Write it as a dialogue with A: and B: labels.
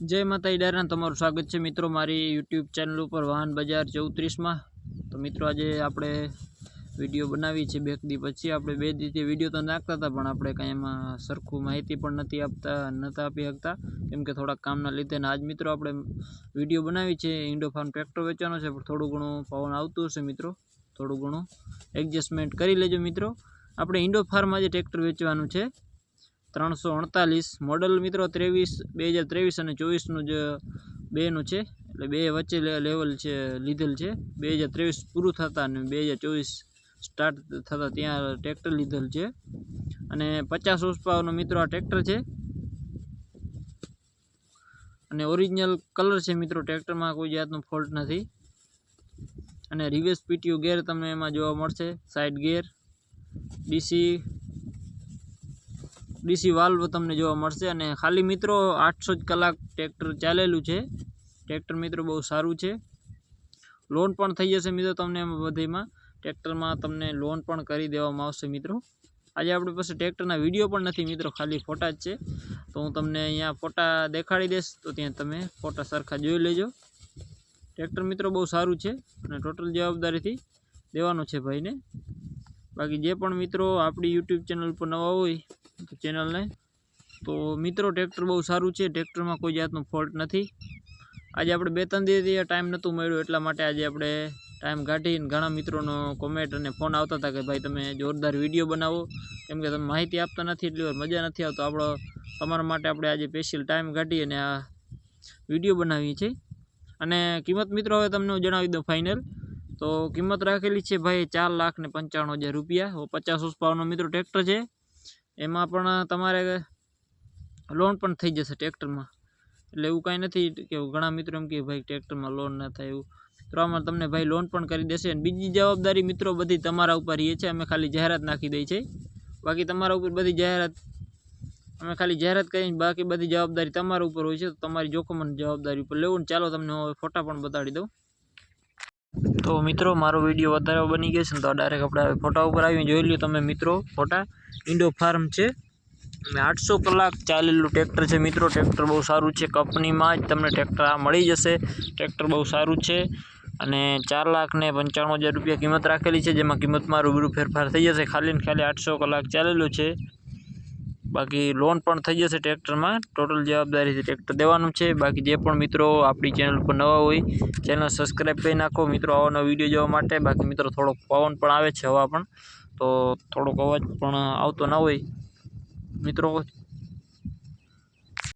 A: जय माता ईडारा तमारुं स्वागत है मित्रों मारी यूट्यूब चैनल पर वाहन बजार 34 में। तो मित्रों आज आपणे विडियो बनावी छे बेक दी पछी। आपणे बे दीथी विडियो तो नाखता था पण आपणे कांई एमां सरखुं माहिती पण नथी आपता नता आपी शकता केम के थोड़ा कामना लीधे। ने आज मित्रों आपणे विडियो बनावी छे इंडो फार्म ट्रेक्टर वेचवानो छे पण थोड़ुं घणुं पवन आवतुं हशे मित्रों, थोड़ुं घणुं एडजस्टमेंट करी लेजो मित्रों। आपणे इंडो फार्म आज ट्रेक्टर वेचवानुं छे 348 मॉडल मित्रों 2023 અને 24 जो बेनु छे એટલે બે વચ્ચે લેવલ છે લીધેલ છે। 2023 પૂરું થતા અને 2024 સ્ટાર્ટ થતા ત્યાં ટ્રેક્ટર લીધેલ છે અને 50 હોર્સ પાવરનો મિત્રો આ ટ્રેક્ટર છે અને ઓરિજિનલ કલર છે મિત્રો। ટ્રેક્ટરમાં કોઈ જાતનો ફોલ્ટ નથી અને રિવર્સ પીટીયુ ગેર તમને એમાં જોવા મળશે, સાઇડ ગેર, ડીસી વાલ્વ तमने जोवा मळशे अने खाली मित्रों 800 ज कलाक ट्रेक्टर चालेलुं छे। ट्रेक्टर मित्रों बहुत सारूं छे, लोन पण थई जशे मित्रों। तमने बधीमां ट्रेक्टरमां तमने लोन पण करी देवामां आवशे मित्रों। आज आपणी पासे ट्रेक्टरना विडियो पण नथी मित्रों, खाली फोटा ज छे। तो हूँ तमने अहींया फोटा देखाड़ी दईश तो त्यां तमे फोटा सरखा जोई लेजो। ट्रेक्टर मित्रों बहुत सारूं छे अने टोटल जवाबदारीथी देवानुं छे भाईने। बाकी जे पण मित्रों आपणी यूट्यूब चेनल पर नवा होय तो चेनल ने तो मित्रों ट्रेक्टर बहुत सारूं छे, ट्रेक्टर में कोई जातनो फॉल्ट नहीं। आज आपणे 2-3 दिवसथी टाइम नहोतो मळ्यो एटला माटे आज आपणे टाइम काढीने घणा मित्रोनो कमेंट अने फोन आवता था कि भाई तमे जोरदार विडियो बनावो केम के तमे माहिती आपता नथी एटली વાર मजा नथी आवतो। आपणो तमारा माटे आपणे आज स्पेशियल टाइम काढी अने आ विडियो बनावी छे। अने किंमत मित्रों हवे तमने जणावी दऊं फाइनल तो किंमत राखेली छे भाई 4,95,000 रुपया। 50 होर्स पावरनो मित्रों ट्रेक्टर छे, एमां पण तमारे लोन पण थई जशे ट्रेक्टर में। एटले एवुं कांई नथी के घणा मित्रों एम के भाई ट्रेक्टर में लोन न थाय एवुं, तो आमां तमने भाई लोन पण करी देशे। बीजी जवाबदारी मित्रों बधी तमारा उपर रहे छे, अमे खाली जाहेरात नाखी दई छे। बाकी तमारा उपर बधी जाहेरात अमे खाली जाहेरात करीने बाकी बधी जवाबदारी तमारा उपर होय छे। तो तमारी जोखम जवाबदारी पर लेवुं। चालो तमने फोटा पण बताड़ी दऊं। तो मित्रों मारो विडियो वधारे बनी गयो छे तो डायरेक्ट आपणे फोटा उपर आवी जोई ल्यो तमे मित्रों। फोटा इंडो फार्म छे 800 कलाक चालेलुं ट्रेक्टर छे मित्रों। ट्रेक्टर बहुत सारूं छे, कंपनी में ज तमने ट्रेक्टर आ मळी जशे। ट्रेक्टर बहुत सारूं छे अने 4,95,000 रुपया किंमत राखेली छे, जेमां किंमतमां रूबरू फेरफार थई जशे। खाली ने खाली 800 कलाक चालेलुं छे, बाकी लोन पण थई जशे ट्रेक्टर में। टोटल जवाबदारी ट्रेक्टर देवानुं छे। बाकी जे पण मित्रों आपणी चेनल पर नवा होय चेनल सब्सक्राइब करी नाखो मित्रों आवा नवा विडियो जोवा माटे। बाकी मित्रों थोड़ो पवन पण आवे छे, हवा पण तो थोड़ोक अवाज पण आवतो न होय मित्रों।